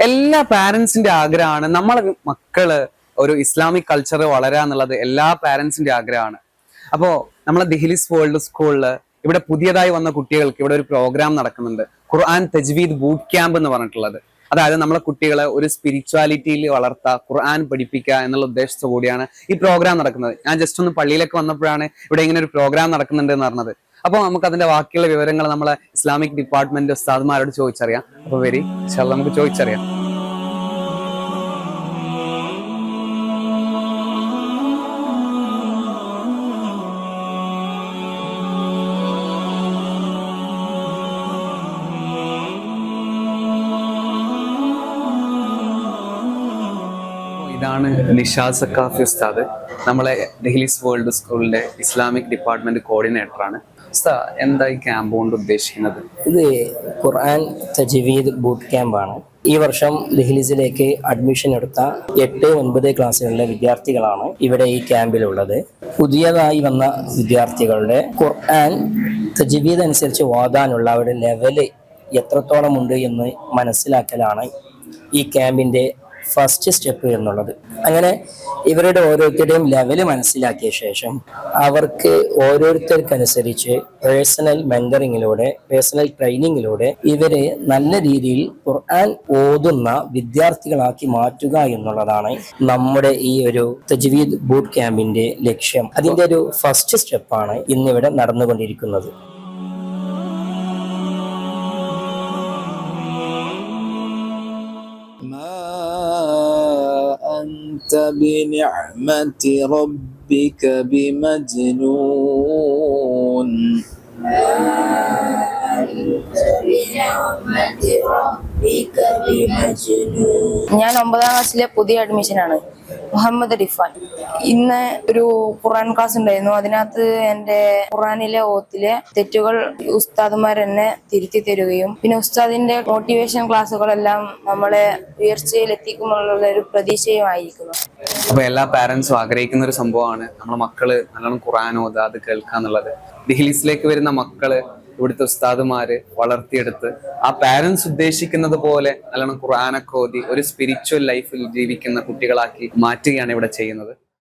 എല്ലാ പാരന്റ്സിന്റെ ആഗ്രഹമാണ് നമ്മളെ മക്കള് ഒരു ഇസ്ലാമിക് കൾച്ചർ വളരുക എന്നുള്ളത് എല്ലാ പാരന്റ്സിന്റെ ആഗ്രഹമാണ്. അപ്പോ നമ്മളെ ദിഹ്ലിസ് വേൾഡ് സ്കൂളില് ഇവിടെ പുതിയതായി വന്ന കുട്ടികൾക്ക് ഇവിടെ ഒരു പ്രോഗ്രാം നടക്കുന്നുണ്ട്, ഖുർആൻ തജ്വീദ് ബൂട്ട് ക്യാമ്പ് എന്ന് പറഞ്ഞിട്ടുള്ളത്. അതായത് നമ്മളെ കുട്ടികളെ ഒരു സ്പിരിച്വാലിറ്റിയിൽ വളർത്തുക, ഖുർആൻ പഠിപ്പിക്കുക എന്നുള്ള ഉദ്ദേശത്തോടു കൂടിയാണ് ഈ പ്രോഗ്രാം നടക്കുന്നത്. ഞാൻ ജസ്റ്റ് ഒന്ന് പള്ളിയിലേക്ക് വന്നപ്പോഴാണ് ഇവിടെ ഇങ്ങനെ ഒരു പ്രോഗ്രാം നടക്കുന്നുണ്ട് എന്ന് പറഞ്ഞത്. അപ്പോൾ നമുക്ക് അതിന്റെ ബാക്കിയുള്ള വിവരങ്ങൾ നമ്മളെ ഇസ്ലാമിക് ഡിപ്പാർട്ട്മെന്റ് ഉസ്താദ്മാരോട് ചോദിച്ചറിയാം. അപ്പൊ വരി നമുക്ക് ചോദിച്ചറിയാം. ഇതാണ് നിഷാദ് സക്കാഫി ഉസ്താദ്, നമ്മളെ ദിഹ്ലിസ് വേൾഡ് സ്കൂളിന്റെ ഇസ്ലാമിക് ഡിപ്പാർട്ട്മെന്റ് കോർഡിനേറ്ററാണ്. ഉസ്താദ്, എന്താ ഈ ക്യാമ്പ് കൊണ്ട് ഉദ്ദേശിക്കുന്നത്? ഇത് ഖുർആൻ തജ്വീദ് ബൂട്ട് ക്യാമ്പാണ്. ഈ വർഷം ദിഹ്ലിസിലേക്ക് അഡ്മിഷൻ എടുത്ത 8-9 ക്ലാസ്സുകളിലെ വിദ്യാർത്ഥികളാണ് ഇവിടെ ഈ ക്യാമ്പിലുള്ളത്. പുതിയതായി വന്ന വിദ്യാർത്ഥികളുടെ ഖുർആൻ തജ്വീദ് അനുസരിച്ച് ഓതാനുള്ള അവരുടെ ലെവല് എത്രത്തോളം ഉണ്ട് എന്ന് മനസ്സിലാക്കലാണ് ഈ ക്യാമ്പിന്റെ ഫസ്റ്റ് സ്റ്റെപ്പ് എന്നുള്ളത്. അങ്ങനെ ഇവരുടെ ഓരോരുത്തരുടെയും ലെവല് മനസ്സിലാക്കിയ ശേഷം അവർക്ക് ഓരോരുത്തർക്കനുസരിച്ച് പേഴ്സണൽ മെന്ററിങ്ങിലൂടെ, പേഴ്സണൽ ട്രെയിനിങ്ങിലൂടെ ഇവരെ നല്ല രീതിയിൽ ഖുർആൻ ഓതുന്ന വിദ്യാർത്ഥികളാക്കി മാറ്റുക എന്നുള്ളതാണ് നമ്മുടെ ഈ ഒരു തജ്വീദ് ബൂട്ട് ക്യാമ്പിന്റെ ലക്ഷ്യം. അതിന്റെ ഒരു ഫസ്റ്റ് സ്റ്റെപ്പാണ് ഇന്നിവിടെ നടന്നുകൊണ്ടിരിക്കുന്നത്. أنت بنعمة ربك بمجنون. ഞാൻ 9ാം ക്ലാസ്സിലെ പുതിയ അഡ്മിഷനാണ്, മുഹമ്മദ് റിഫാൻ. ഇന്ന് ഒരു ഖുർആൻ ക്ലാസ് ഉണ്ടായിരുന്നു. അതിനകത്ത് എൻ്റെ ഖുർആനിലെ ഓത്തിലെ തെറ്റുകൾ ഉസ്താദുമാർ എന്നെ തിരുത്തി തരുകയും പിന്നെ ഉസ്താദിന്റെ മോട്ടിവേഷൻ ക്ലാസ്സുകളെല്ലാം നമ്മളെ ഉയർച്ചയിൽ എത്തിക്കുമെന്നുള്ള ഒരു പ്രതീക്ഷയുമായിരിക്കുന്നു. അപ്പൊ എല്ലാ പാരന്റ്സും ആഗ്രഹിക്കുന്ന ഒരു സംഭവമാണ് നമ്മളെ മക്കള് നല്ലോണം ഖുർആൻ ഓതുക, അത് കേൾക്കുക എന്നുള്ളത്. ദിഹ്ലിസിലേക്ക് വരുന്ന മക്കള് ഇവിടുത്തെ ഉസ്താദുമാര് വളർത്തിയെടുത്ത് ആ പാരന്റ്സ് ഉദ്ദേശിക്കുന്നത് പോലെ നല്ലോണം ഖുർആനൊക്കെ ഓതി ഒരു സ്പിരിച്വൽ ലൈഫിൽ ജീവിക്കുന്ന കുട്ടികളാക്കി മാറ്റുകയാണ് ഇവിടെ ചെയ്യുന്നത്.